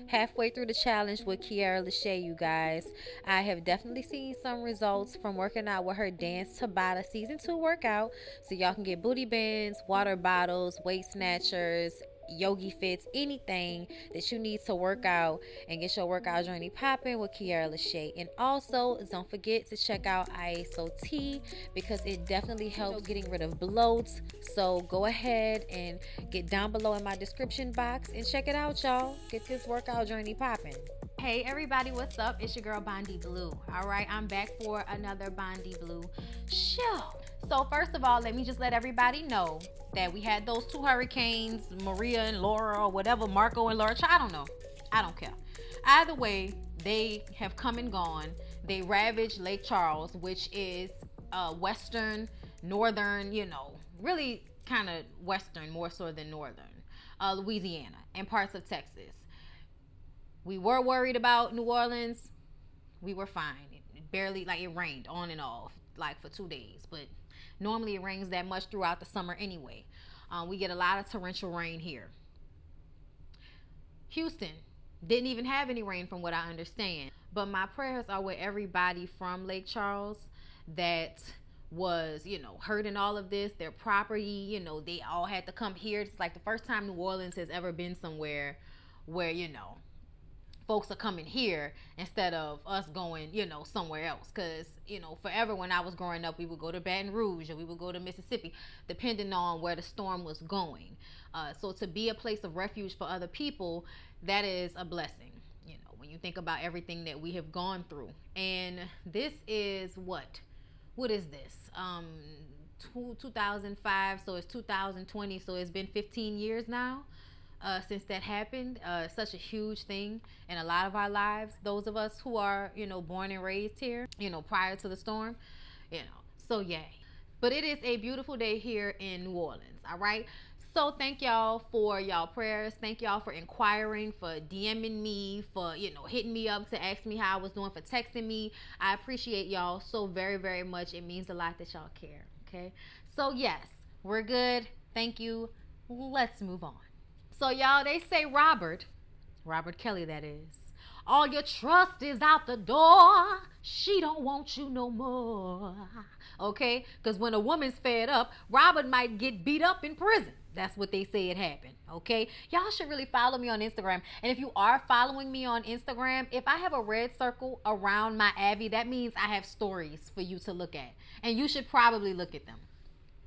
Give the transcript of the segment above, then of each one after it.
Halfway through the challenge with LASHAE, you guys. I have definitely seen some results from working out with her Dance Tabata Season 2 workout. So y'all can get booty bands, water bottles, weight snatchers, yogi fits, anything that you need to work out and get your workout journey popping with LASHAE. And also, don't forget to check out ISOT because it definitely helps getting rid of bloats. So go ahead and get down below in my description box and check it out, y'all. Get this workout journey popping. Hey everybody, what's up? It's your girl Bondy Blue. All right, I'm back for another Bondy Blue show. So first of all, let me just let everybody know that we had those two hurricanes, Maria and Laura, or whatever, Marco and Laura. I don't know. I don't care. Either way, they have come and gone. They ravaged Lake Charles, which is western, northern, really kind of western, more so than northern, Louisiana and parts of Texas. We were worried about New Orleans. We were fine. It barely, like, it rained on and off, like, for 2 days. But normally it rains that much throughout the summer anyway. We get a lot of torrential rain here. Houston didn't even have any rain from what I understand. But my prayers are with everybody from Lake Charles that was, hurt in all of this. Their property, they all had to come here. It's like the first time New Orleans has ever been somewhere where, folks are coming here instead of us going, somewhere else. Because, forever when I was growing up, we would go to Baton Rouge or we would go to Mississippi, depending on where the storm was going. So to be a place of refuge for other people, that is a blessing, when you think about everything that we have gone through. And this is what is this? 2005, so it's 2020, so it's been 15 years now. Since that happened. Such a huge thing in a lot of our lives, those of us who are, born and raised here, prior to the storm, so yay. But it is a beautiful day here in New Orleans, all right? So thank y'all for y'all prayers. Thank y'all for inquiring, for DMing me, for, hitting me up to ask me how I was doing, for texting me. I appreciate y'all so very, very much. It means a lot that y'all care, okay? So yes, we're good. Thank you. Let's move on. So y'all, they say Robert Kelly, that is, all your trust is out the door. She don't want you no more. Okay? Because when a woman's fed up, Robert might get beat up in prison. That's what they say it happened. Okay? Y'all should really follow me on Instagram. And if you are following me on Instagram, if I have a red circle around my Abby, that means I have stories for you to look at. And you should probably look at them.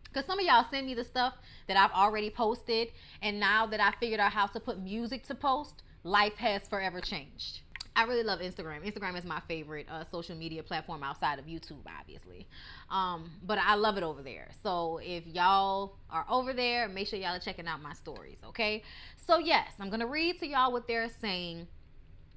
Because some of y'all send me the stuff that I've already posted, and now that I figured out how to put music to post, life has forever changed. I really love Instagram. Instagram is my favorite social media platform outside of YouTube, obviously. But I love it over there. So if y'all are over there, make sure y'all are checking out my stories, okay? So yes, I'm going to read to y'all what they're saying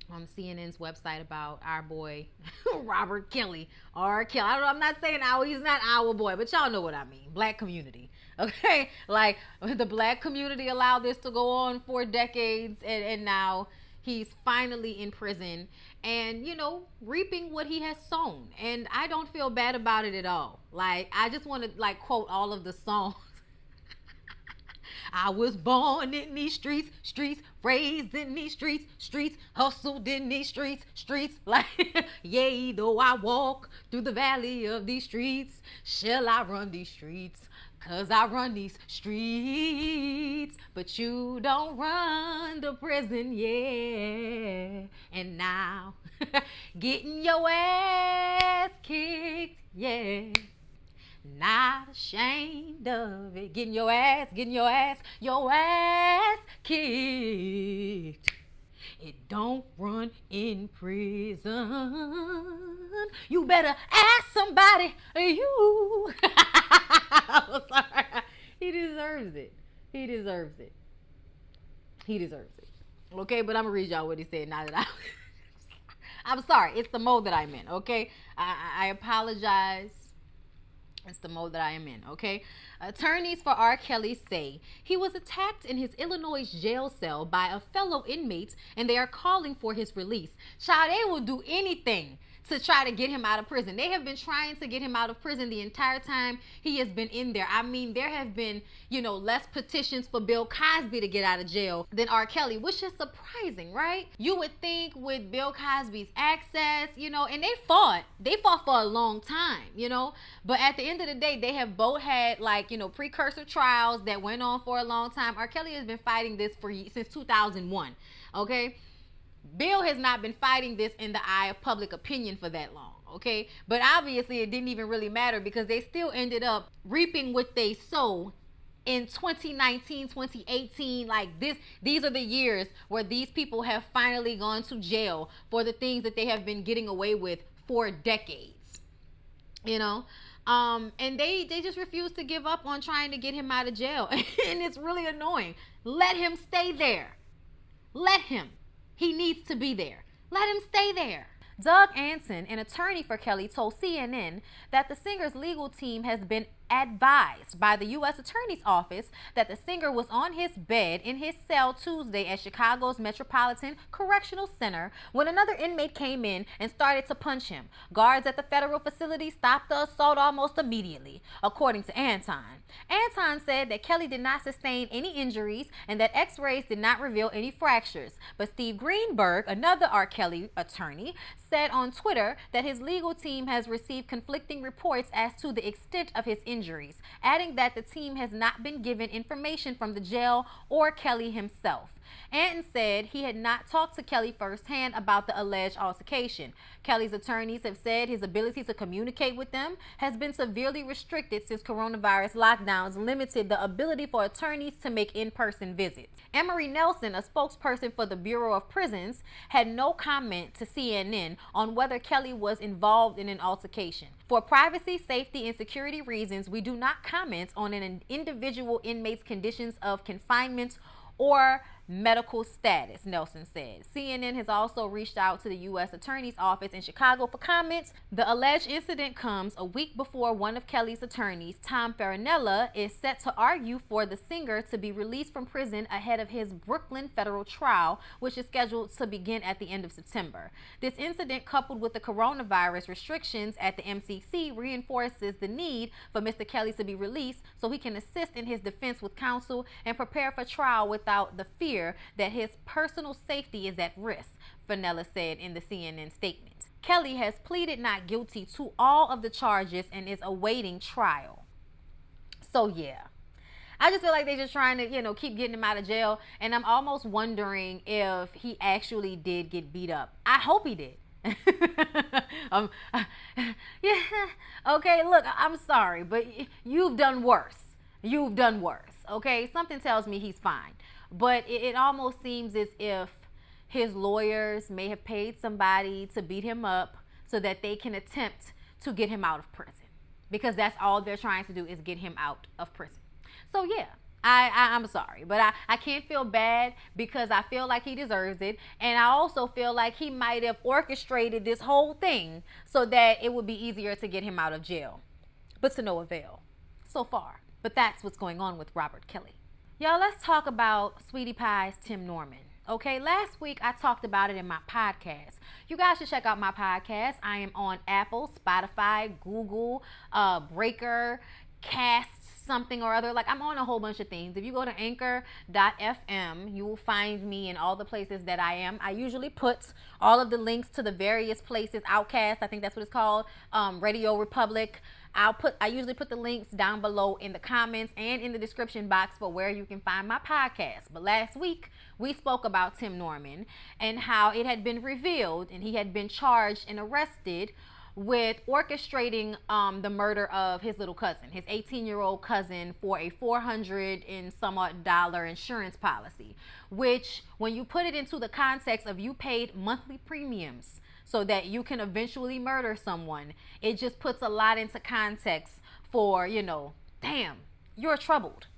on CNN's website about our boy Robert Kelly, or Kelly. I don't know, I'm not saying he's not our boy, but y'all know what I mean. Black community, okay? Like, the black community allowed this to go on for decades, and now he's finally in prison and, reaping what he has sown. And I don't feel bad about it at all. Like, I just want to, like, quote all of the songs. I was born in these streets, raised in these streets, hustled in these streets. Like, yea, though I walk through the valley of these streets, shall I run these streets? 'Cause I run these streets, but you don't run the prison, yeah. And now, getting your ass kicked, yeah. Not ashamed of it. Getting your ass kicked. It don't run in prison. You better ask somebody. You. I'm sorry. He deserves it. Okay, but I'm gonna read y'all what he said now that I'm sorry. It's the mode that I'm in. Okay, I apologize. It's the mode that I am in, okay? Attorneys for R. Kelly say he was attacked in his Illinois jail cell by a fellow inmate, and they are calling for his release. Child, they will do anything to try to get him out of prison. They have been trying to get him out of prison the entire time he has been in there. I mean, there have been, less petitions for Bill Cosby to get out of jail than R. Kelly, which is surprising, right? You would think with Bill Cosby's access, and they fought for a long time, but at the end of the day, they have both had precursor trials that went on for a long time. R. Kelly has been fighting this since 2001, okay? Bill has not been fighting this in the eye of public opinion for that long, okay? But obviously it didn't even really matter because they still ended up reaping what they sow in 2019, 2018. These are the years where these people have finally gone to jail for the things that they have been getting away with for decades, and they just refuse to give up on trying to get him out of jail. And it's really annoying. Let him stay there. Let him. He needs to be there. Let him stay there. Doug Anson, an attorney for Kelly, told CNN that the singer's legal team has been advised by the U.S. Attorney's Office that the singer was on his bed in his cell Tuesday at Chicago's Metropolitan Correctional Center when another inmate came in and started to punch him. Guards at the federal facility stopped the assault almost immediately, according to Anton. Anton said that Kelly did not sustain any injuries and that x-rays did not reveal any fractures. But Steve Greenberg, another R. Kelly attorney, said on Twitter that his legal team has received conflicting reports as to the extent of his injuries, adding that the team has not been given information from the jail or Kelly himself. Anton said he had not talked to Kelly firsthand about the alleged altercation. Kelly's attorneys have said his ability to communicate with them has been severely restricted since coronavirus lockdowns limited the ability for attorneys to make in-person visits. Emery Nelson, a spokesperson for the Bureau of Prisons, had no comment to CNN on whether Kelly was involved in an altercation. For privacy, safety, and security reasons, we do not comment on an individual inmate's conditions of confinement or medical status, Nelson said. CNN has also reached out to the U.S. Attorney's Office in Chicago for comments. The alleged incident comes a week before one of Kelly's attorneys, Tom Farinella, is set to argue for the singer to be released from prison ahead of his Brooklyn federal trial, which is scheduled to begin at the end of September. This incident, coupled with the coronavirus restrictions at the MCC, reinforces the need for Mr. Kelly to be released so he can assist in his defense with counsel and prepare for trial without the fear that his personal safety is at risk, Fenella said in the CNN statement. Kelly has pleaded not guilty to all of the charges and is awaiting trial. So yeah, I just feel like they're just trying to, keep getting him out of jail. And I'm almost wondering if he actually did get beat up. I hope he did. Yeah. Okay, look, I'm sorry, but you've done worse. You've done worse. Okay, something tells me he's fine. But it almost seems as if his lawyers may have paid somebody to beat him up so that they can attempt to get him out of prison. Because that's all they're trying to do is get him out of prison. So yeah, I'm sorry, but I can't feel bad because I feel like he deserves it. And I also feel like he might have orchestrated this whole thing so that it would be easier to get him out of jail. But to no avail so far. But that's what's going on with Robert Kelly. Y'all, let's talk about Sweetie Pie's Tim Norman. Okay, last week I talked about it in my podcast. You guys should check out my podcast. I am on Apple, Spotify, Google, Breaker, Cast, something or other. I'm on a whole bunch of things. If you go to anchor.fm, you will find me in all the places that I am. I usually put all of the links to the various places, Outcast, I think that's what it's called, Radio Republic. I usually put the links down below in the comments and in the description box for where you can find my podcast. But last week, we spoke about Tim Norman and how it had been revealed and he had been charged and arrested with orchestrating the murder of his little cousin, his 18-year-old cousin, for a $400 and some odd dollar insurance policy, which when you put it into the context of you paid monthly premiums so that you can eventually murder someone, it just puts a lot into context for, damn, you're troubled.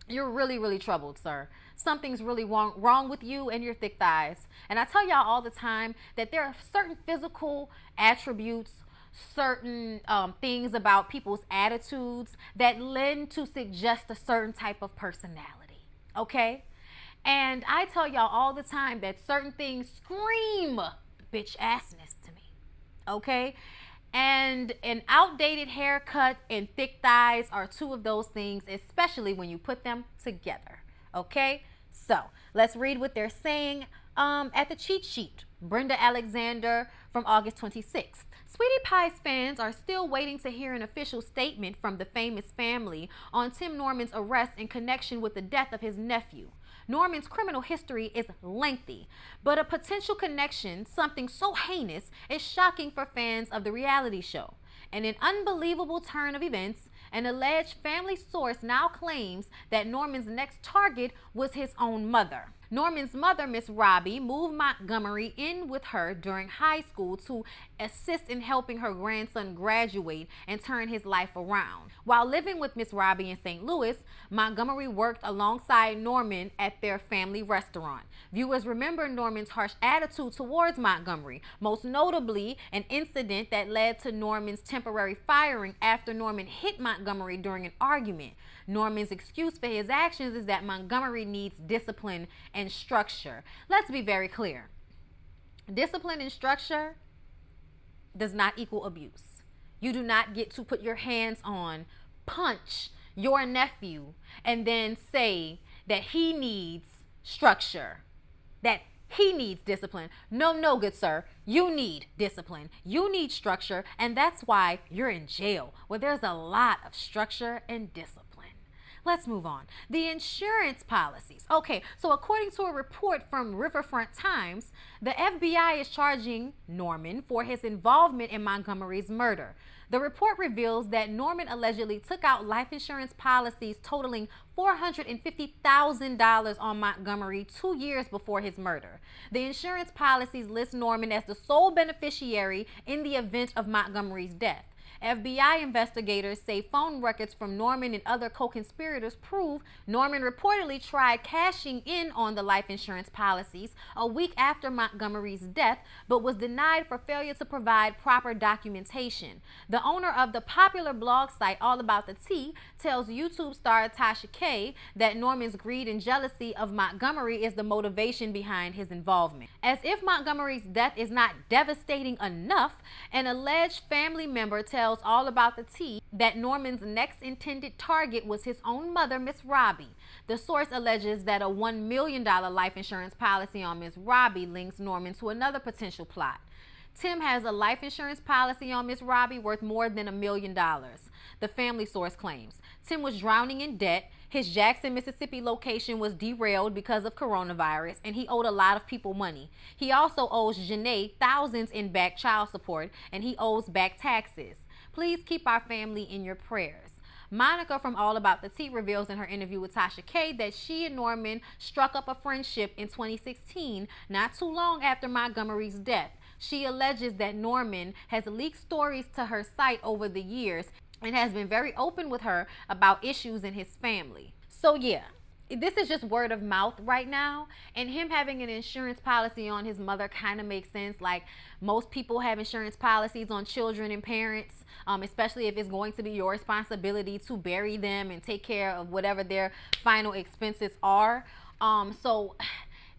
You're really, really troubled, sir. Something's really wrong with you and your thick thighs. And I tell y'all all the time that there are certain physical attributes, certain things about people's attitudes that lend to suggest a certain type of personality, okay? And I tell y'all all the time that certain things scream bitch assness to me, okay? And an outdated haircut and thick thighs are two of those things, especially when you put them together, okay? So let's read what they're saying at the cheat sheet. Brenda Alexander from August 26th. Sweetie Pie's fans are still waiting to hear an official statement from the famous family on Tim Norman's arrest in connection with the death of his nephew. Norman's criminal history is lengthy, but a potential connection, something so heinous, is shocking for fans of the reality show. In an unbelievable turn of events, an alleged family source now claims that Norman's next target was his own mother. Norman's mother, Miss Robbie, moved Montgomery in with her during high school to assist in helping her grandson graduate and turn his life around. While living with Miss Robbie in St. Louis, Montgomery worked alongside Norman at their family restaurant. Viewers remember Norman's harsh attitude towards Montgomery, most notably an incident that led to Norman's temporary firing after Norman hit Montgomery during an argument. Norman's excuse for his actions is that Montgomery needs discipline and structure. Let's be very clear. Discipline and structure does not equal abuse. You do not get to put your hands on, punch your nephew, and then say that he needs structure, that he needs discipline. No, good sir. You need discipline. You need structure, and that's why you're in jail, where there's a lot of structure and discipline. Let's move on. The insurance policies. Okay, so according to a report from Riverfront Times, the FBI is charging Norman for his involvement in Montgomery's murder. The report reveals that Norman allegedly took out life insurance policies totaling $450,000 on Montgomery 2 years before his murder. The insurance policies list Norman as the sole beneficiary in the event of Montgomery's death. FBI investigators say phone records from Norman and other co-conspirators prove Norman reportedly tried cashing in on the life insurance policies a week after Montgomery's death, but was denied for failure to provide proper documentation. The owner of the popular blog site All About the Tea tells YouTube star Tasha K that Norman's greed and jealousy of Montgomery is the motivation behind his involvement. As if Montgomery's death is not devastating enough, an alleged family member tells All About the Tea that Norman's next intended target was his own mother, Miss Robbie. The source alleges that a $1 million life insurance policy on Miss Robbie links Norman to another potential plot. Tim has a life insurance policy on Miss Robbie worth more than $1 million, the family source claims. Tim was drowning in debt. His Jackson, Mississippi location was derailed because of coronavirus, and he owed a lot of people money. He also owes Janae thousands in back child support, and he owes back taxes. Please keep our family in your prayers. Monica from All About the Tea reveals in her interview with Tasha K that she and Norman struck up a friendship in 2016, not too long after Montgomery's death. She alleges that Norman has leaked stories to her site over the years and has been very open with her about issues in his family. So yeah, this is just word of mouth right now, and him having an insurance policy on his mother kind of makes sense. Like, most people have insurance policies on children and parents, especially if it's going to be your responsibility to bury them and take care of whatever their final expenses are. So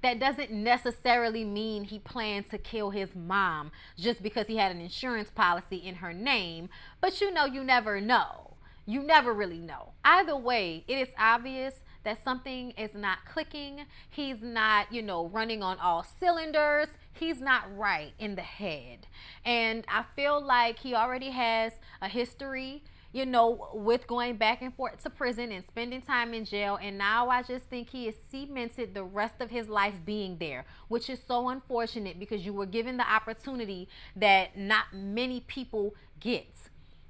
that doesn't necessarily mean he planned to kill his mom just because he had an insurance policy in her name. But you know, you never know. You never really know. Either way, it is obvious that something is not clicking. He's not, running on all cylinders. He's not right in the head. And I feel like he already has a history, with going back and forth to prison and spending time in jail. And now I just think he has cemented the rest of his life being there, which is so unfortunate because you were given the opportunity that not many people get.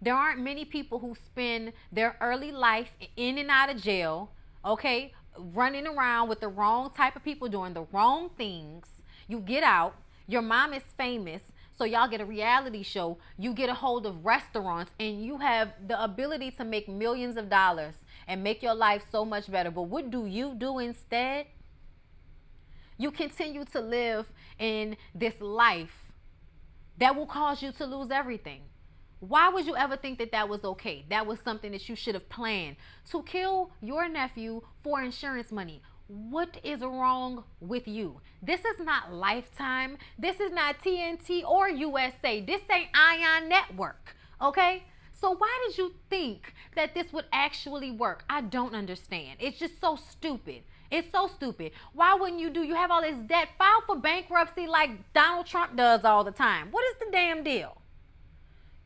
There aren't many people who spend their early life in and out of jail, okay, running around with the wrong type of people doing the wrong things. You get out, your mom is famous, so y'all get a reality show, you get a hold of restaurants, and you have the ability to make millions of dollars and make your life so much better. But what do you do instead? You continue to live in this life that will cause you to lose everything. Why would you ever think that that was okay? That was something that you should have planned. To kill your nephew for insurance money. What is wrong with you? This is not Lifetime. This is not TNT or USA. This ain't Ion Network, okay? So why did you think that this would actually work? I don't understand. It's just so stupid. It's so stupid. Why wouldn't you have all this debt? File for bankruptcy like Donald Trump does all the time. What is the damn deal?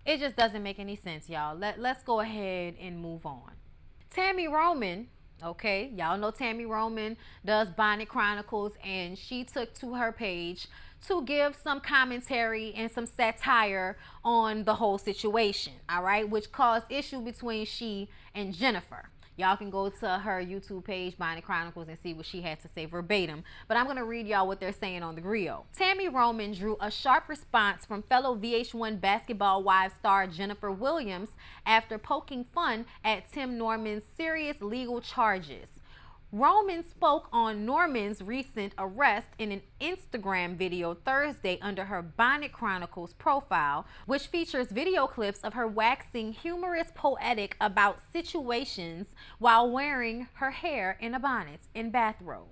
It just doesn't make any sense, y'all. Let's go ahead and move on. Tammy Roman, okay, y'all know Tammy Roman does Bonnet Chronicles, and she took to her page to give some commentary and some satire on the whole situation, all right, which caused issue between she and Jennifer. Y'all can go to her YouTube page, Bonnet Chronicles, and see what she had to say verbatim. But I'm going to read y'all what they're saying on the grill. Tammy Roman drew a sharp response from fellow VH1 Basketball Wives star Jennifer Williams after poking fun at Tim Norman's serious legal charges. Roman spoke on Norman's recent arrest in an Instagram video Thursday under her Bonnet Chronicles profile, which features video clips of her waxing humorous poetic about situations while wearing her hair in a bonnet and bathrobe.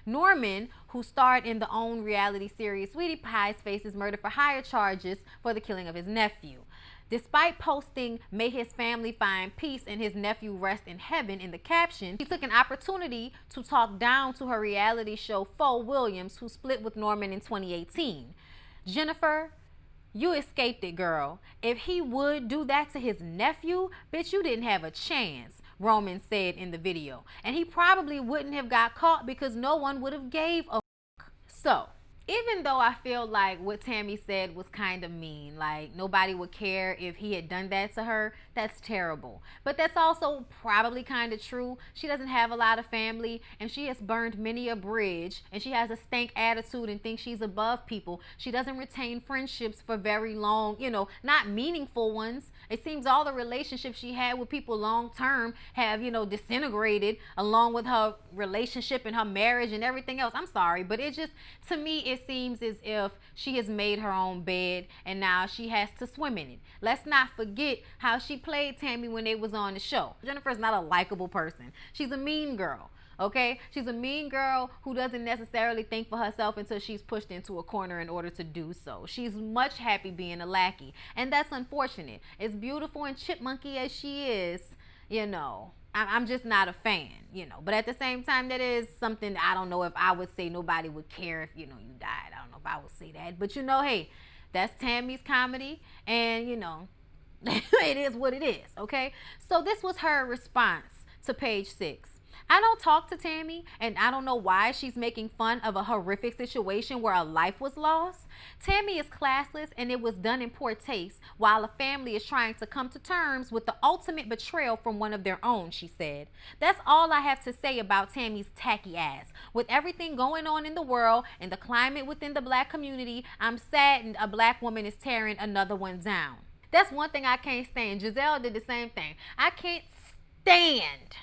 Norman, who starred in the OWN reality series Sweetie Pie's, faces murder for hire charges for the killing of his nephew. Despite posting, "May his family find peace and his nephew rest in heaven" in the caption, she took an opportunity to talk down to her reality show foe Williams, who split with Norman in 2018. "Jennifer, you escaped it, girl. If he would do that to his nephew, bitch, you didn't have a chance," Roman said in the video. And he probably wouldn't have got caught because no one would have gave a fuck. So, even though I feel like what Tammy said was kind of mean, like nobody would care if he had done that to her, that's terrible. But that's also probably kind of true. She doesn't have a lot of family, and she has burned many a bridge, and she has a stank attitude and thinks she's above people. She doesn't retain friendships for very long, not meaningful ones. It seems all the relationships she had with people long term have, disintegrated along with her relationship and her marriage and everything else. I'm sorry, but it just, to me, it seems as if she has made her own bed and now she has to swim in it. Let's not forget how she played Tammy when they was on the show. Jennifer's not a likable person. She's a mean girl. Okay, she's a mean girl who doesn't necessarily think for herself until she's pushed into a corner in order to do so. She's much happy being a lackey, and that's unfortunate. As beautiful and chipmunky as she is, I'm just not a fan, But at the same time, that is something I don't know if I would say nobody would care if, you died. I don't know if I would say that. But, hey, that's Tammy's comedy. And, it is what it is, okay? So this was her response to page 6. "I don't talk to Tammy, and I don't know why she's making fun of a horrific situation where a life was lost. Tammy is classless, and it was done in poor taste while a family is trying to come to terms with the ultimate betrayal from one of their own," she said. "That's all I have to say about Tammy's tacky ass. With everything going on in the world and the climate within the black community, I'm saddened a black woman is tearing another one down." That's one thing I can't stand. Giselle did the same thing. I can't stand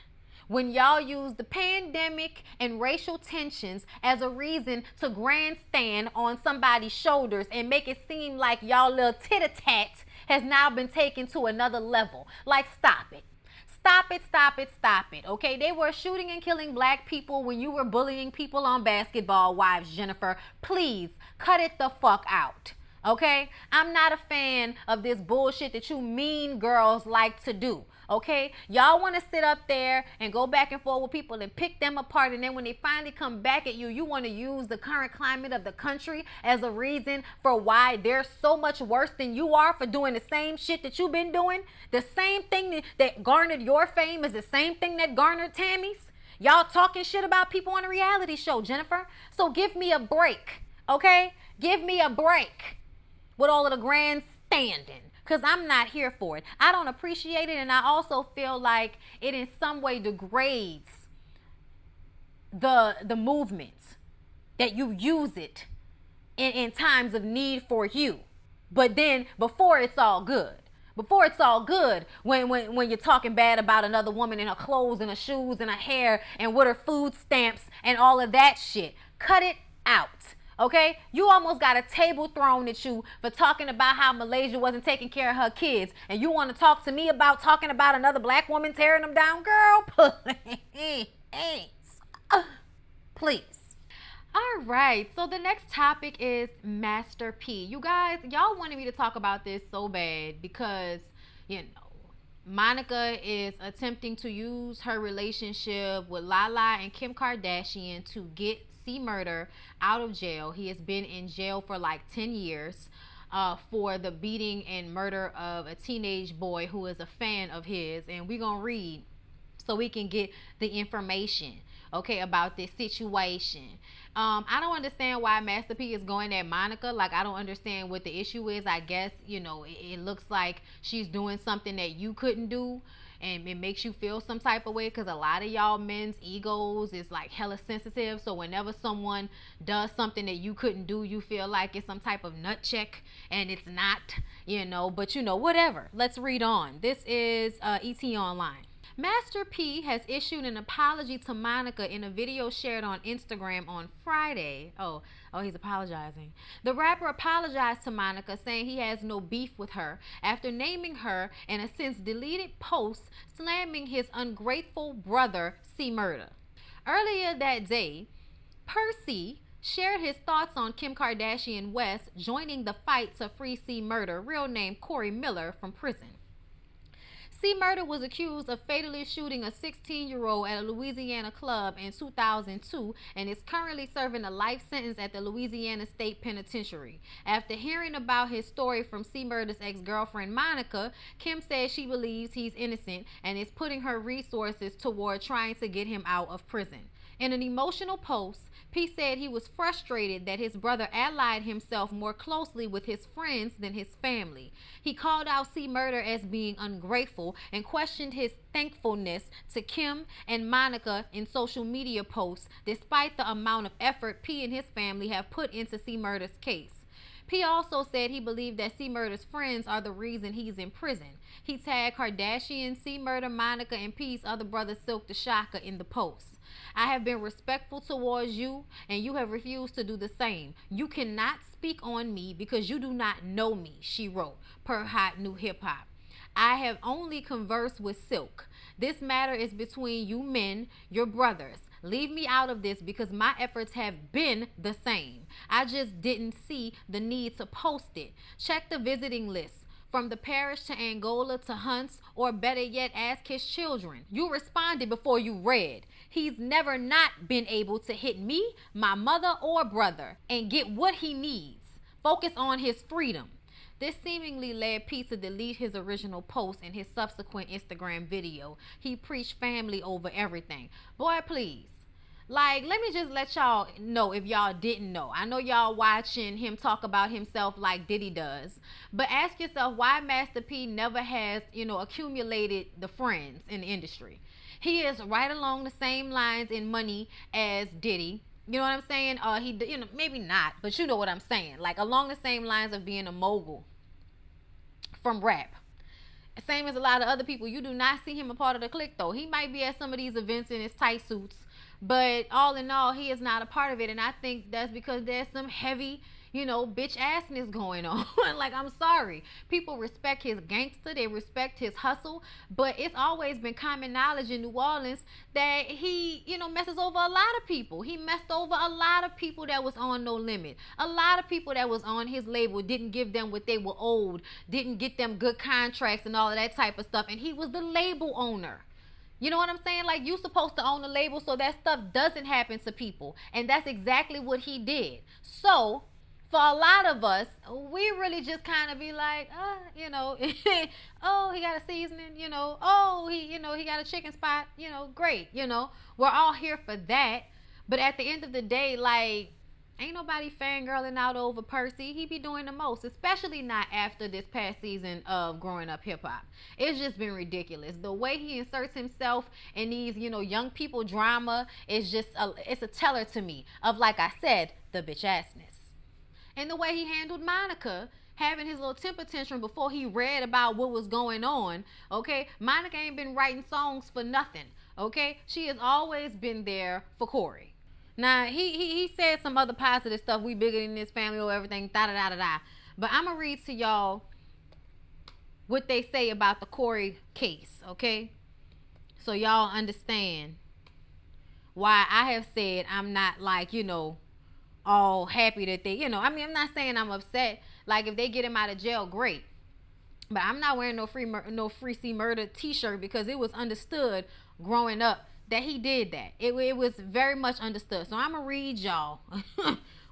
when y'all use the pandemic and racial tensions as a reason to grandstand on somebody's shoulders and make it seem like y'all little tit-a-tat has now been taken to another level. Like, stop it. Stop it, stop it, stop it, okay? They were shooting and killing black people when you were bullying people on Basketball Wives, Jennifer. Please, cut it the fuck out. Okay? I'm not a fan of this bullshit that you mean girls like to do. Okay? Y'all want to sit up there and go back and forth with people and pick them apart, and then when they finally come back at you, you want to use the current climate of the country as a reason for why they're so much worse than you are for doing the same shit that you've been doing. The same thing that garnered your fame is the same thing that garnered Tammy's. Y'all talking shit about people on a reality show, Jennifer. So give me a break, okay? Give me a break with all of the grandstanding, because I'm not here for it. I don't appreciate it, and I also feel like it in some way degrades the movement, that you use it in times of need for you. But then before it's all good. Before it's all good, when you're talking bad about another woman and her clothes and her shoes and her hair and with her food stamps and all of that shit. Cut it out. Okay, you almost got a table thrown at you for talking about how Malaysia wasn't taking care of her kids, and you want to talk to me about talking about another black woman tearing them down? Girl, please. Please. All right, so the next topic is Master P. You guys, y'all wanted me to talk about this so bad because, you know, Monica is attempting to use her relationship with Lala and Kim Kardashian to get C Murder out of jail. He has been in jail for like 10 years for the beating and murder of a teenage boy who is a fan of his. And we're going to read so we can get the information, okay, about this situation. I don't understand why Master P is going at Monica. Like, I don't understand what the issue is. I guess, you know, it looks like she's doing something that you couldn't do, and it makes you feel some type of way, because a lot of y'all men's egos is like hella sensitive. So whenever someone does something that you couldn't do, you feel like it's some type of nut check, and it's not, you know, but you know, whatever. Let's read on. This is ET Online. Master P has issued an apology to Monica in a video shared on Instagram on Friday. Oh, he's apologizing. The rapper apologized to Monica, saying he has no beef with her after naming her in a since deleted post slamming his ungrateful brother, C Murder. Earlier that day, Percy shared his thoughts on Kim Kardashian West joining the fight to free C Murder, real name Corey Miller, from prison. C Murder was accused of fatally shooting a 16-year-old at a Louisiana club in 2002 and is currently serving a life sentence at the Louisiana State Penitentiary. After hearing about his story from C Murder's ex-girlfriend Monica, Kim says she believes he's innocent and is putting her resources toward trying to get him out of prison. In an emotional post, P said he was frustrated that his brother allied himself more closely with his friends than his family. He called out C Murder as being ungrateful and questioned his thankfulness to Kim and Monica in social media posts, despite the amount of effort P and his family have put into C Murder's case. P also said he believed that C Murder's friends are the reason he's in prison. He tagged Kardashian, C Murder, Monica, and P's other brother Silk the Shocker in the post. I have been respectful towards you, and you have refused to do the same. You cannot speak on me because you do not know me, she wrote, per Hot New Hip Hop. I have only conversed with Silk. This matter is between you men, your brothers. Leave me out of this because my efforts have been the same. I just didn't see the need to post it. Check the visiting list. From the parish to Angola to Hunts, or better yet, ask his children. You responded before you read. He's never not been able to hit me, my mother, or brother and get what he needs. Focus on his freedom. This seemingly led Pete to delete his original post and his subsequent Instagram video. He preached family over everything. Boy, please. Like, let me just let y'all know, if y'all didn't know. I know y'all watching him talk about himself like Diddy does. But ask yourself why Master P never has, you know, accumulated the friends in the industry. He is right along the same lines in money as Diddy. You know what I'm saying? You know, maybe not, but you know what I'm saying. Like, along the same lines of being a mogul from rap. Same as a lot of other people. You do not see him a part of the clique, though. He might be at some of these events in his tight suits, but all in all, he is not a part of it. And I think that's because there's some heavy, you know, bitch assness going on. Like, I'm sorry. People respect his gangster. They respect his hustle. But it's always been common knowledge in New Orleans that he, you know, messes over a lot of people. He messed over a lot of people that was on No Limit. A lot of people that was on his label didn't give them what they were owed, didn't get them good contracts and all of that type of stuff. And he was the label owner. You know what I'm saying? Like, you supposed to own the label so that stuff doesn't happen to people. And that's exactly what he did. So, for a lot of us, we really just kind of be like, you know, oh, he got a seasoning, you know, oh, he got a chicken spot, you know, great, you know. We're all here for that. But at the end of the day, like, ain't nobody fangirling out over Percy. He be doing the most, especially not after this past season of Growing Up Hip Hop. It's just been ridiculous. The way he inserts himself in these, you know, young people drama is just, it's a teller to me of, like I said, the bitch assness. And the way he handled Monica, having his little temper tantrum before he read about what was going on, okay? Monica ain't been writing songs for nothing, okay? She has always been there for Corey. Now, he said some other positive stuff. We bigger than this family or everything, da-da-da-da-da. But I'm going to read to y'all what they say about the Corey case, okay? So y'all understand why I have said I'm not like, you know, all happy that they, you know, I mean, I'm not saying I'm upset. Like, if they get him out of jail, great. But I'm not wearing no free C murder t-shirt, because it was understood growing up that he did that. It was very much understood. So I'm going to read y'all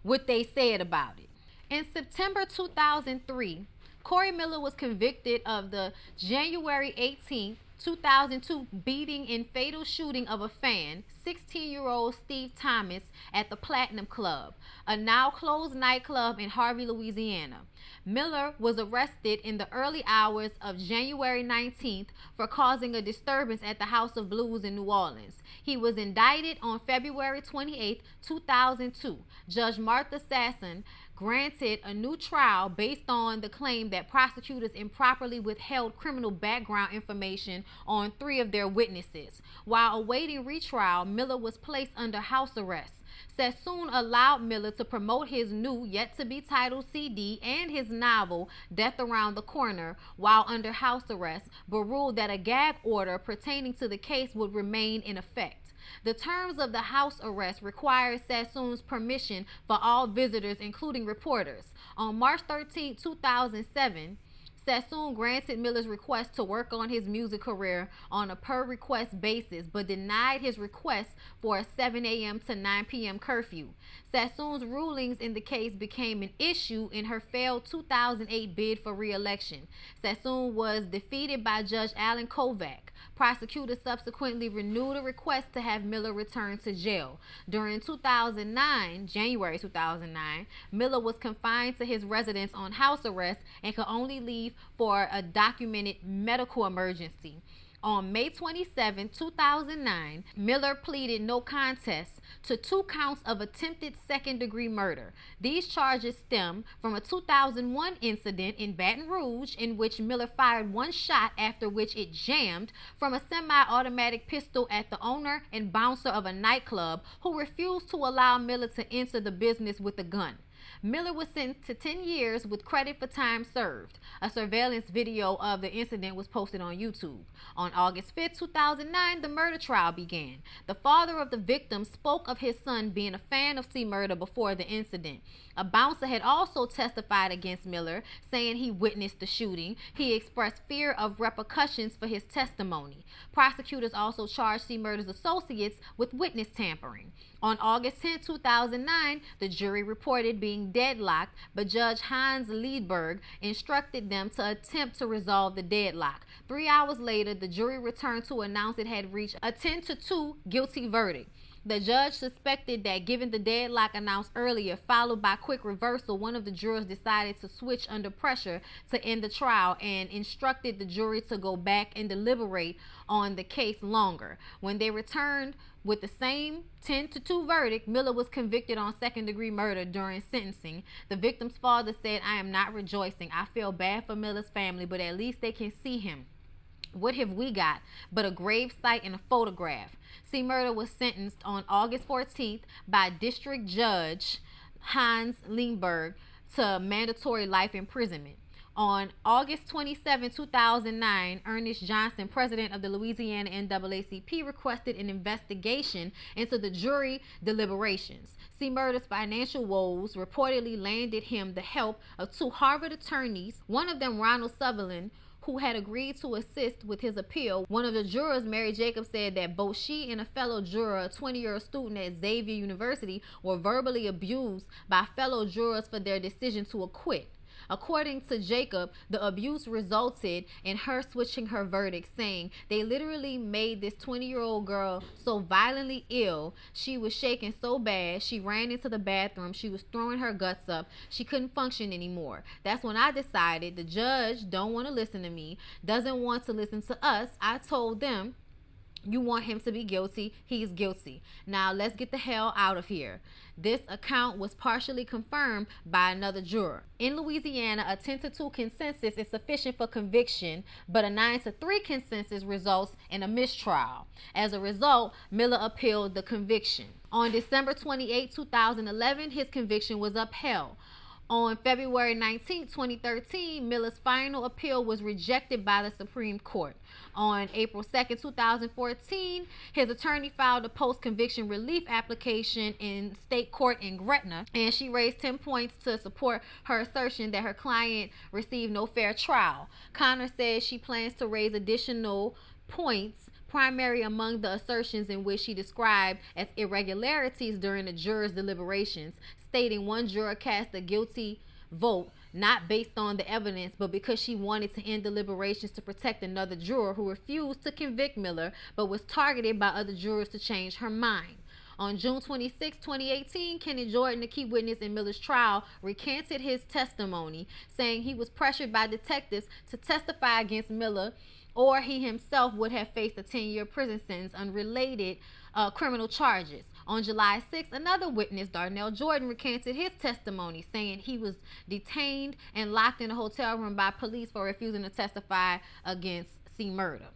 what they said about it. In September 2003, Corey Miller was convicted of the January 18th, 2002 beating and fatal shooting of a fan, 16-year-old Steve Thomas, at the Platinum Club, a now closed nightclub in Harvey, Louisiana. Miller was arrested in the early hours of January 19th for causing a disturbance at the House of Blues in New Orleans. He was indicted on February 28, 2002. Judge Martha Sasson granted a new trial based on the claim that prosecutors improperly withheld criminal background information on 3 of their witnesses. While awaiting retrial, Miller was placed under house arrest. Sassoon allowed Miller to promote his new, yet-to-be-titled CD and his novel, Death Around the Corner, while under house arrest, but ruled that a gag order pertaining to the case would remain in effect. The terms of the house arrest required Sassoon's permission for all visitors, including reporters. On March 13, 2007, Sassoon granted Miller's request to work on his music career on a per-request basis, but denied his request for a 7 a.m. to 9 p.m. curfew. Sassoon's rulings in the case became an issue in her failed 2008 bid for re-election. Sassoon was defeated by Judge Alan Kovac. Prosecutors subsequently renewed a request to have Miller return to jail. During January 2009, Miller was confined to his residence on house arrest and could only leave for a documented medical emergency. On May 27, 2009, Miller pleaded no contest to 2 counts of attempted second-degree murder. These charges stem from a 2001 incident in Baton Rouge in which Miller fired 1 shot, after which it jammed, from a semi-automatic pistol at the owner and bouncer of a nightclub, who refused to allow Miller to enter the business with a gun. Miller was sentenced to 10 years with credit for time served. A surveillance video of the incident was posted on YouTube. On August 5, 2009, the murder trial began. The father of the victim spoke of his son being a fan of C Murder before the incident. A bouncer had also testified against Miller, saying he witnessed the shooting. He expressed fear of repercussions for his testimony. Prosecutors also charged C Murder's associates with witness tampering. On August 10, 2009, the jury reported being deadlocked, but Judge Hans Liedberg instructed them to attempt to resolve the deadlock. 3 hours later, the jury returned to announce it had reached a 10-2 guilty verdict. The judge suspected that, given the deadlock announced earlier, followed by quick reversal, one of the jurors decided to switch under pressure to end the trial and instructed the jury to go back and deliberate on the case longer. When they returned with the same 10-2 verdict, Miller was convicted on second-degree murder during sentencing. The victim's father said, "I am not rejoicing. I feel bad for Miller's family, but at least they can see him. What have we got but a grave site and a photograph?" C Murder was sentenced on August 14th by District Judge Hans Liedberg to mandatory life imprisonment. On August 27, 2009, Ernest Johnson, president of the Louisiana NAACP, requested an investigation into the jury deliberations. C Murder's financial woes reportedly landed him the help of 2 Harvard attorneys, one of them Ronald Sutherland, who had agreed to assist with his appeal. One of the jurors, Mary Jacobs, said that both she and a fellow juror, a 20-year-old student at Xavier University, were verbally abused by fellow jurors for their decision to acquit. According to Jacob, the abuse resulted in her switching her verdict, saying they literally made this 20-year-old girl so violently ill. She was shaking so bad, she ran into the bathroom. She was throwing her guts up. She couldn't function anymore. That's when I decided the judge don't want to listen to me, doesn't want to listen to us. I told them, you want him to be guilty, he's guilty. Now let's get the hell out of here. This account was partially confirmed by another juror. In Louisiana, a 10-2 consensus is sufficient for conviction, but a 9-3 consensus results in a mistrial. As a result, Miller appealed the conviction. On December 28, 2011, his conviction was upheld. On February 19, 2013, Miller's final appeal was rejected by the Supreme Court. On April 2nd, 2014, his attorney filed a post-conviction relief application in state court in Gretna, and she raised 10 points to support her assertion that her client received no fair trial. Connor says she plans to raise additional points, primary among the assertions in which she described as irregularities during the jurors' deliberations, stating one juror cast a guilty vote not based on the evidence, but because she wanted to end deliberations to protect another juror who refused to convict Miller, but was targeted by other jurors to change her mind. On June 26, 2018, Kenny Jordan, the key witness in Miller's trial, recanted his testimony, saying he was pressured by detectives to testify against Miller, or he himself would have faced a 10-year prison sentence unrelated criminal charges. On July 6th, another witness, Darnell Jordan, recanted his testimony, saying he was detained and locked in a hotel room by police for refusing to testify against C. Murder.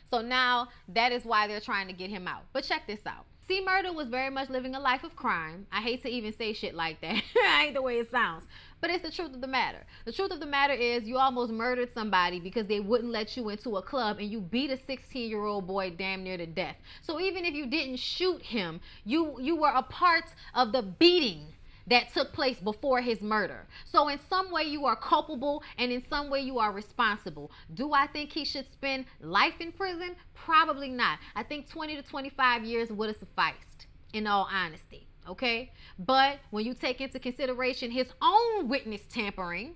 So now that is why they're trying to get him out. But check this out. C. Murder was very much living a life of crime. I hate to even say shit like that. I hate the way it sounds. But it's the truth of the matter. The truth of the matter is you almost murdered somebody because they wouldn't let you into a club, and you beat a 16-year-old boy damn near to death. So even if you didn't shoot him, you were a part of the beating that took place before his murder. So in some way you are culpable, and in some way you are responsible. Do I think he should spend life in prison? Probably not. I think 20 to 25 years would have sufficed, in all honesty. Okay, but when you take into consideration his own witness tampering,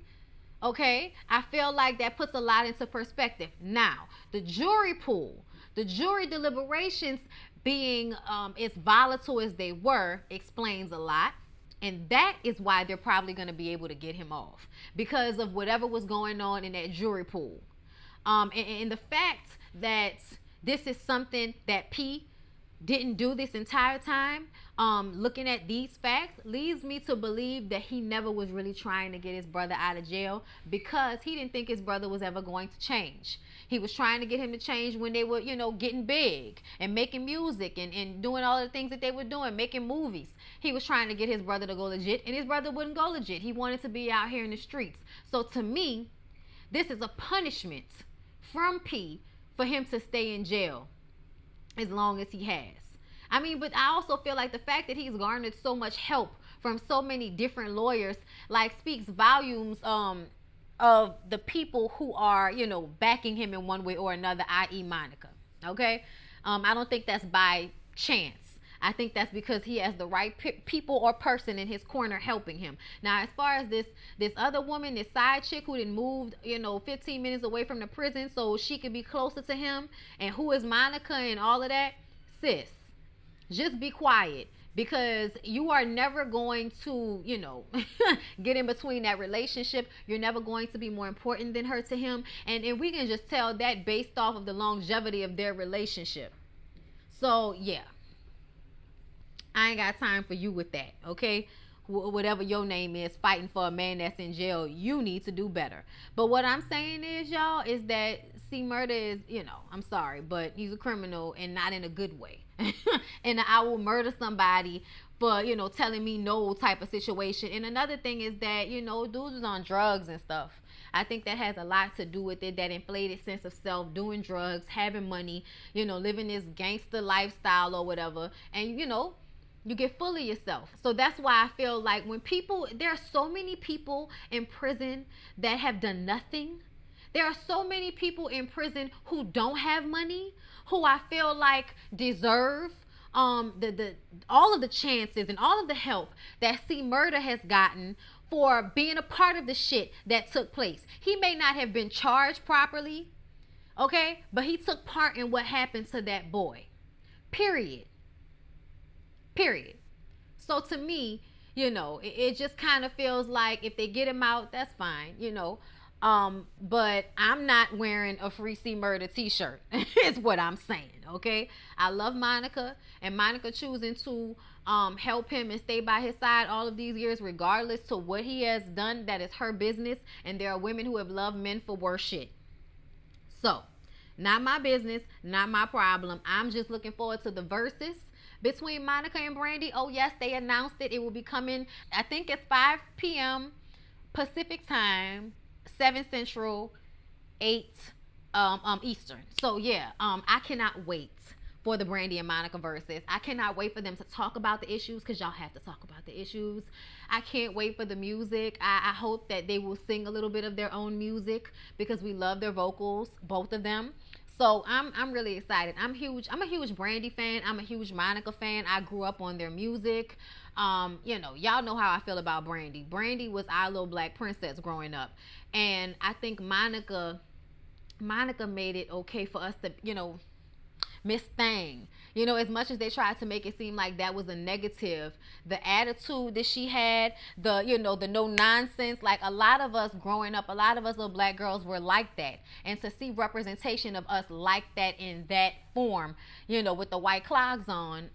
okay, I feel like that puts a lot into perspective. Now, the jury pool, the jury deliberations being as volatile as they were, explains a lot. And that is why they're probably going to be able to get him off, because of whatever was going on in that jury pool. And the fact that this is something that P didn't do this entire time, looking at these facts, leads me to believe that he never was really trying to get his brother out of jail, because he didn't think his brother was ever going to change. He was trying to get him to change when they were, you know, getting big and making music and doing all the things that they were doing, making movies. He was trying to get his brother to go legit, and his brother wouldn't go legit. He wanted to be out here in the streets. So to me, this is a punishment from P for him to stay in jail as long as he has. I mean, but I also feel like the fact that he's garnered so much help from so many different lawyers, like, speaks volumes of the people who are, you know, backing him in one way or another, i.e. Monica. Okay? I don't think that's by chance. I think that's because he has the right people or person in his corner helping him. Now, as far as this other woman, this side chick who done moved, you know, 15 minutes away from the prison so she could be closer to him, and who is Monica and all of that, sis, just be quiet, because you are never going to, you know, get in between that relationship. You're never going to be more important than her to him. And we can just tell that based off of the longevity of their relationship. So, yeah. I ain't got time for you with that, okay? Whatever your name is, fighting for a man that's in jail, you need to do better. But what I'm saying is, y'all, is that C. Murder is, you know, I'm sorry, but he's a criminal, and not in a good way. And I will murder somebody for, you know, telling me no type of situation. And another thing is that, you know, dudes is on drugs and stuff. I think that has a lot to do with it, that inflated sense of self, doing drugs, having money, you know, living this gangster lifestyle or whatever. And, you know, you get full of yourself. So that's why I feel like when people, there are so many people in prison that have done nothing. There are so many people in prison who don't have money, who I feel like deserve all of the chances and all of the help that C. Murder has gotten for being a part of the shit that took place. He may not have been charged properly, okay, but he took part in what happened to that boy. Period. So to me, you know, it just kind of feels like if they get him out, that's fine, you know. But I'm not wearing a Free C. Murder t-shirt is what I'm saying, okay? I love Monica, and Monica choosing to help him and stay by his side all of these years, regardless to what he has done, that is her business. And there are women who have loved men for worse shit. So, not my business, not my problem. I'm just looking forward to the verses between Monica and Brandy. Oh yes, they announced it. It will be coming, I think it's 5 p.m. Pacific time, 7 Central, 8 Eastern. So yeah, I cannot wait for the Brandy and Monica verses. I cannot wait for them to talk about the issues, because y'all have to talk about the issues. I can't wait for the music. I hope that they will sing a little bit of their own music, because we love their vocals, both of them. So I'm really excited. I'm a huge Brandy fan. I'm a huge Monica fan. I grew up on their music. Y'all know how I feel about Brandy. Brandy was our little black princess growing up. And I think Monica made it okay for us to, Miss Thang. As much as they tried to make it seem like that was a negative, the attitude that she had, the no nonsense, like a lot of us growing up, a lot of us little black girls were like that. And to see representation of us like that in that form, with the white clogs on,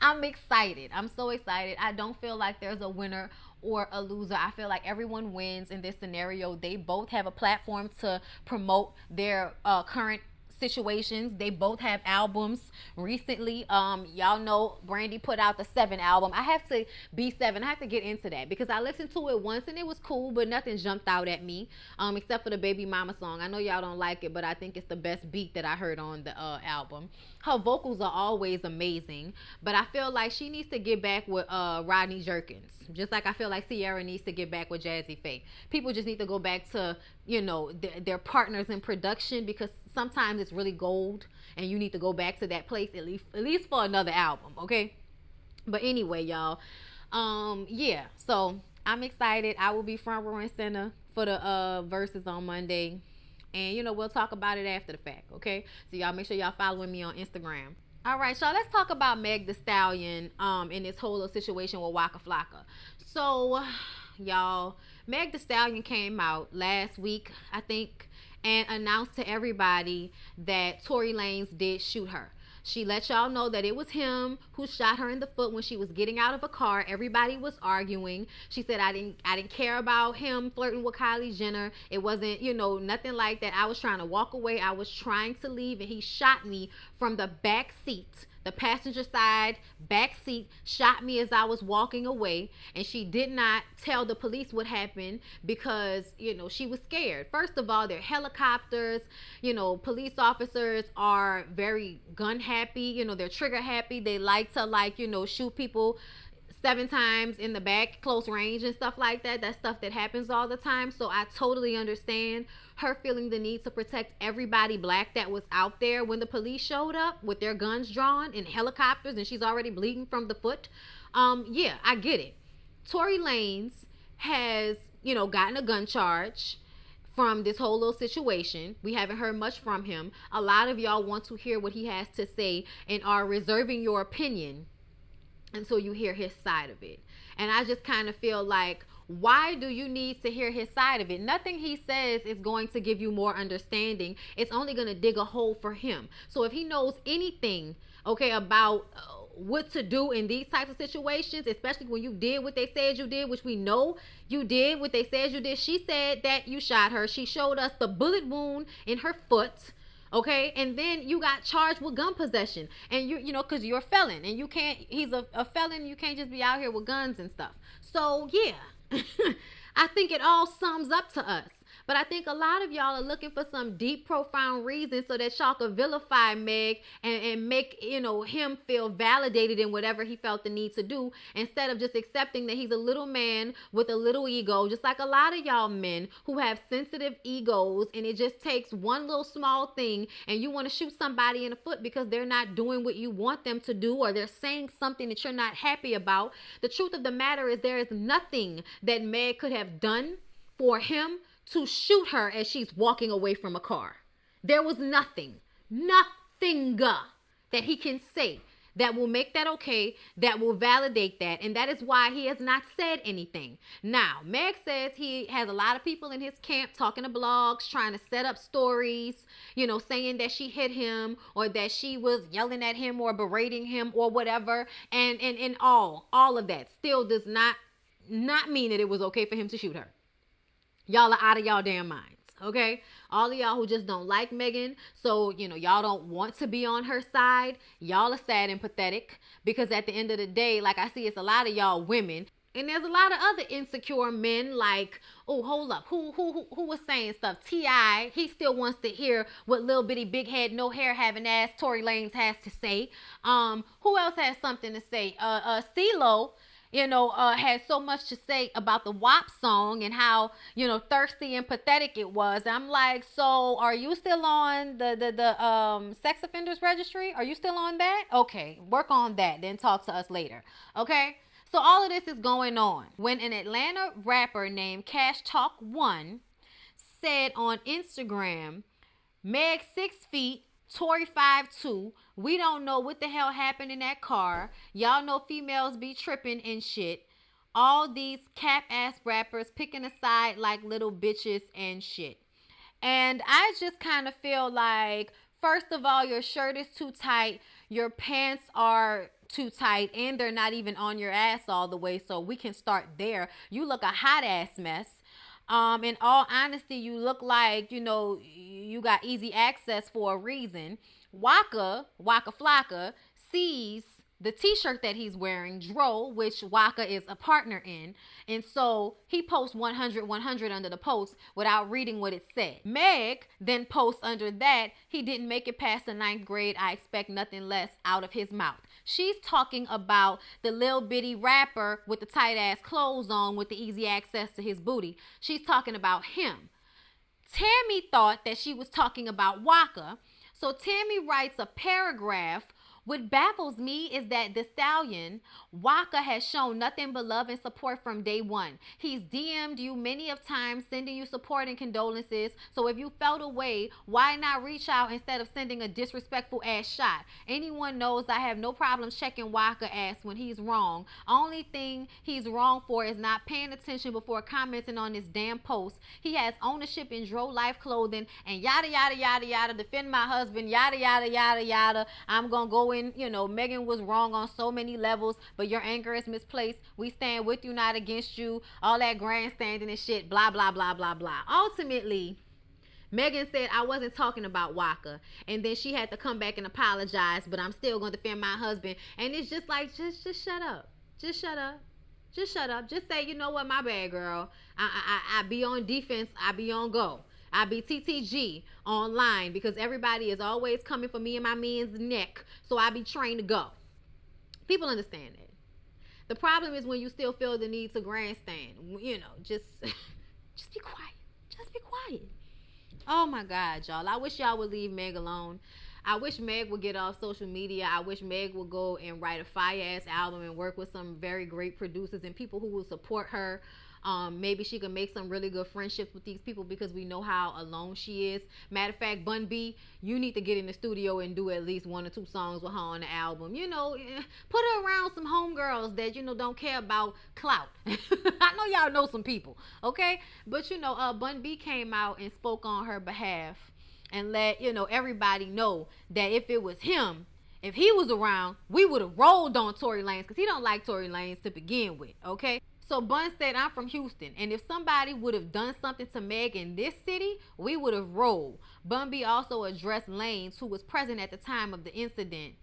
I'm excited. I'm so excited. I don't feel like there's a winner or a loser. I feel like everyone wins in this scenario. They both have a platform to promote their current situations. They both have albums recently. Y'all know Brandy put out the 7 album. I have to B7. I have to get into that, because I listened to it once and it was cool, but nothing jumped out at me, except for the Baby Mama song. I know y'all don't like it, but I think it's the best beat that I heard on the album. Her vocals are always amazing, but I feel like she needs to get back with Rodney Jerkins, just like I feel like Sierra needs to get back with Jazzy Faye. People just need to go back to their partners in production, because sometimes it's really gold and you need to go back to that place at least for another album, okay? But anyway, y'all, yeah, so I'm excited. I will be front row and center for the verses on Monday. And, we'll talk about it after the fact, okay? So y'all make sure y'all following me on Instagram. All right, y'all, let's talk about Meg Thee Stallion in this whole little situation with Waka Flocka. So, y'all, Meg Thee Stallion came out last week, I think, and announced to everybody that Tory Lanez did shoot her. She let y'all know that it was him who shot her in the foot when she was getting out of a car. Everybody was arguing. She said, I didn't care about him flirting with Kylie Jenner. It wasn't, nothing like that. I was trying to walk away. I was trying to leave, and he shot me from the back seat. The passenger side back seat, shot me as I was walking away. And she did not tell the police what happened, because she was scared. First of all, they're helicopters. Police officers are very gun happy. They're trigger happy. They like to shoot people 7 times in the back, close range and stuff like that. That's stuff that happens all the time. So I totally understand her feeling the need to protect everybody black that was out there when the police showed up with their guns drawn in helicopters, and she's already bleeding from the foot. Yeah, I get it. Tory Lanez has, gotten a gun charge from this whole little situation. We haven't heard much from him. A lot of y'all want to hear what he has to say and are reserving your opinion until you hear his side of it. And I just kind of feel like, why do you need to hear his side of it? Nothing he says is going to give you more understanding. It's only going to dig a hole for him. So if he knows anything, okay, about what to do in these types of situations, especially when you did what they said you did, which we know you did what they said you did. She said that you shot her. She showed us the bullet wound in her foot. Okay, and then you got charged with gun possession, and because you're a felon, and you can't. He's a felon. You can't just be out here with guns and stuff. So yeah, I think it all sums up to us. But I think a lot of y'all are looking for some deep, profound reason so that y'all could vilify Meg and make, him feel validated in whatever he felt the need to do, instead of just accepting that he's a little man with a little ego, just like a lot of y'all men who have sensitive egos, and it just takes one little small thing and you want to shoot somebody in the foot because they're not doing what you want them to do, or they're saying something that you're not happy about. The truth of the matter is, there is nothing that Meg could have done for him to shoot her as she's walking away from a car. There was nothing that he can say that will make that okay, that will validate that. And that is why he has not said anything. Now, Meg says he has a lot of people in his camp talking to blogs, trying to set up stories, saying that she hit him, or that she was yelling at him or berating him or whatever. And all of that still does not mean that it was okay for him to shoot her. Y'all are out of y'all damn minds, okay? All of y'all who just don't like Megan, so, y'all don't want to be on her side, y'all are sad and pathetic, because at the end of the day, like I see, it's a lot of y'all women And there's a lot of other insecure men like, oh, hold up, who was saying stuff? T.I., he still wants to hear what little bitty big head, no hair having ass Tory Lanez has to say. Who else has something to say? CeeLo, had so much to say about the WAP song and how, thirsty and pathetic it was. I'm like, so are you still on the sex offenders registry? Are you still on that? Okay, work on that, then talk to us later. Okay? So all of this is going on when an Atlanta rapper named Cash Talk One said on Instagram, Meg 6 feet, Tory 5'2". We don't know what the hell happened in that car. Y'all know females be tripping and shit. All these cap ass rappers picking a side like little bitches and shit. And I just kind of feel like, first of all, your shirt is too tight. Your pants are too tight and they're not even on your ass all the way. So we can start there. You look a hot ass mess. In all honesty, you look like, you got easy access for a reason. Waka Flocka sees the t-shirt that he's wearing, Dro, which Waka is a partner in. And so he posts 100 under the post without reading what it said. Meg then posts under that, he didn't make it past the 9th grade. I expect nothing less out of his mouth. She's talking about the little bitty rapper with the tight ass clothes on with the easy access to his booty. She's talking about him. Tammy thought that she was talking about Waka. So Tammy writes a paragraph. What baffles me is that the stallion, Waka, has shown nothing but love and support from day one. He's DM'd you many of times, sending you support and condolences. So if you felt away, why not reach out instead of sending a disrespectful ass shot? Anyone knows I have no problem checking Waka ass when he's wrong. Only thing he's wrong for is not paying attention before commenting on this damn post. He has ownership in Dro Life Clothing and yada yada yada yada. Defend my husband, yada yada yada yada. I'm gonna go in, Megan was wrong on so many levels, but your anger is misplaced. We stand with you, not against you. All that grandstanding and shit, blah, blah, blah, blah, blah. Ultimately, Megan said, I wasn't talking about Waka. And then she had to come back and apologize, but I'm still going to defend my husband. And it's just like, just shut up. Just shut up. Just shut up. Just say, you know what, my bad, girl. I be on defense. I be on go. I be TTG online because everybody is always coming for me and my man's neck. So I be trained to go. People understand that. The problem is when you still feel the need to grandstand. Just be quiet. Just be quiet. Oh my God, y'all. I wish y'all would leave Meg alone. I wish Meg would get off social media. I wish Meg would go and write a fire-ass album and work with some very great producers and people who will support her. Maybe she can make some really good friendships with these people because we know how alone she is. Matter of fact, Bun B, you need to get in the studio and do at least 1 or 2 songs with her on the album. Put her around some homegirls that, don't care about clout. I know y'all know some people, okay? But, Bun B came out and spoke on her behalf and let, everybody know that if it was him, if he was around, we would have rolled on Tory Lanez because he don't like Tory Lanez to begin with, okay? So Bun said, I'm from Houston, and if somebody would have done something to Meg in this city, we would have rolled. Bun B also addressed Lanez, who was present at the time of the incident.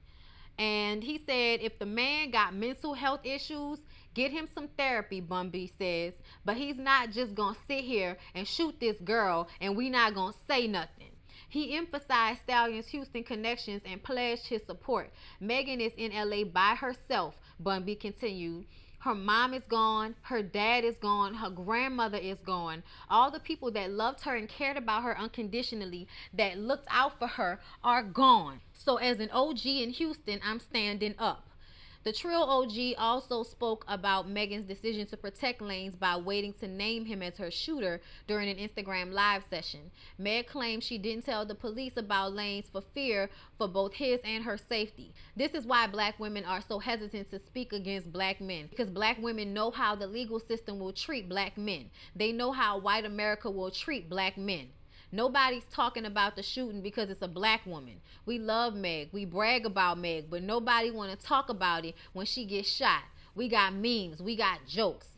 And he said, if the man got mental health issues, get him some therapy, Bun B says. But he's not just going to sit here and shoot this girl, and we not going to say nothing. He emphasized Stallion's Houston connections and pledged his support. Megan is in LA by herself, Bun B continued. Her mom is gone. Her dad is gone. Her grandmother is gone. All the people that loved her and cared about her unconditionally, that looked out for her, are gone. So as an OG in Houston, I'm standing up. The Trill OG also spoke about Megan's decision to protect Lanez by waiting to name him as her shooter during an Instagram live session. Meg claimed she didn't tell the police about Lanez for fear for both his and her safety. This is why black women are so hesitant to speak against black men, because black women know how the legal system will treat black men. They know how white America will treat black men. Nobody's talking about the shooting because it's a black woman. We love Meg. We brag about Meg, but nobody want to talk about it when she gets shot. We got memes. We got jokes.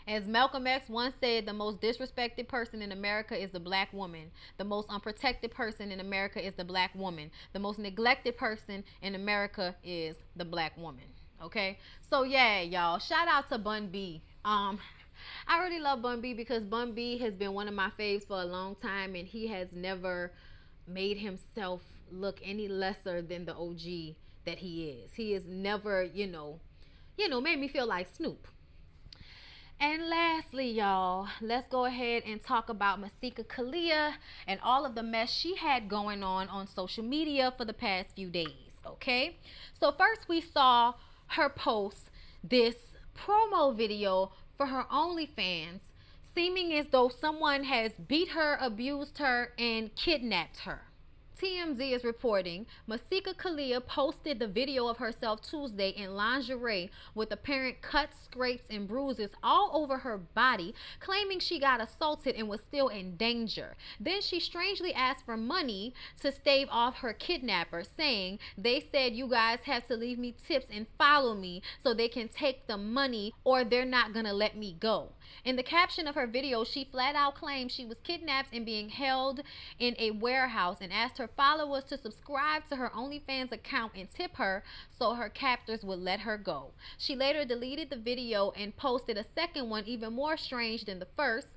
As Malcolm X once said, the most disrespected person in America is the black woman. The most unprotected person in America is the black woman. The most neglected person in America is the black woman. Okay? So yeah, y'all. Shout out to Bun B Um, I really love Bun B because Bun B has been one of my faves for a long time, and he has never made himself look any lesser than the OG that he is. He has never, made me feel like Snoop. And lastly, y'all, let's go ahead and talk about Masika Kalysha and all of the mess she had going on social media for the past few days, okay? So first we saw her post this promo video for her OnlyFans, seeming as though someone has beat her, abused her, and kidnapped her. TMZ is reporting Masika Kalysha posted the video of herself Tuesday in lingerie with apparent cuts, scrapes, and bruises all over her body, claiming she got assaulted and was still in danger. Then she strangely asked for money to stave off her kidnapper, saying, "They said you guys have to leave me tips and follow me so they can take the money or they're not gonna let me go." In the caption of her video, she flat out claimed she was kidnapped and being held in a warehouse and asked her followers to subscribe to her OnlyFans account and tip her so her captors would let her go. She later deleted the video and posted a second one even more strange than the first.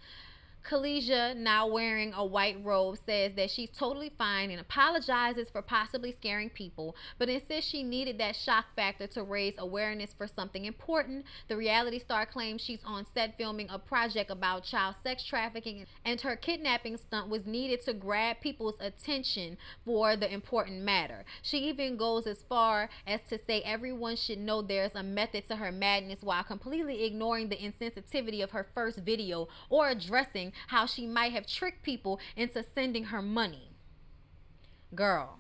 Kalysha, now wearing a white robe, says that she's totally fine and apologizes for possibly scaring people, but insists she needed that shock factor to raise awareness for something important. The reality star claims she's on set filming a project about child sex trafficking, and her kidnapping stunt was needed to grab people's attention for the important matter. She even goes as far as to say everyone should know there's a method to her madness, while completely ignoring the insensitivity of her first video or addressing how she might have tricked people into sending her money. Girl.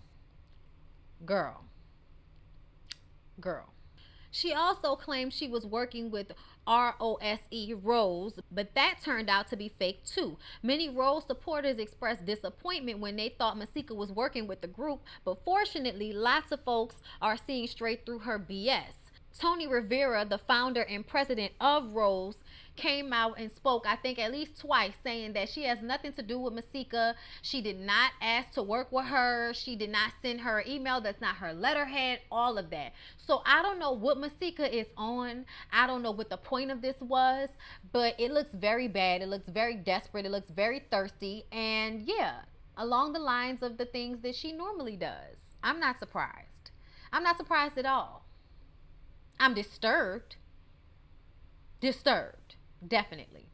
She also claimed she was working with Rose, but that turned out to be fake too. Many Rose supporters expressed disappointment when they thought Masika was working with the group, but fortunately, lots of folks are seeing straight through her BS. Tony Rivera, the founder and president of Rose, came out and spoke, I think at least twice, saying that she has nothing to do with Masika. She did not ask to work with her. She did not send her an email. That's not her letterhead, all of that. So I don't know what Masika is on. I don't know what the point of this was, but it looks very bad. It looks very desperate. It looks very thirsty. And yeah, along the lines of the things that she normally does. I'm not surprised. I'm not surprised at all. I'm disturbed. Definitely.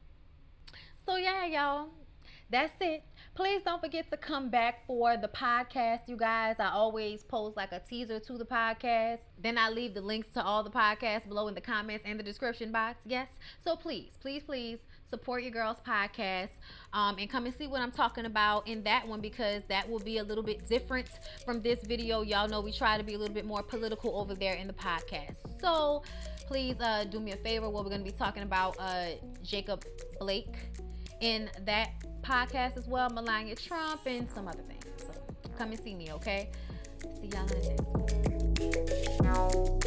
So yeah, y'all, that's it. Please don't forget to come back for the podcast, you guys. I always post like a teaser to the podcast. Then I leave the links to all the podcasts below in the comments and the description box. Yes. So please support your girl's podcast, and come and see what I'm talking about in that one, because that will be a little bit different from this video. Y'all know we try to be a little bit more political over there in the podcast. So please do me a favor. What we're going to be talking about Jacob Blake in that podcast as well, Melania Trump, and some other things. So come and see me, okay? See y'all in the next one.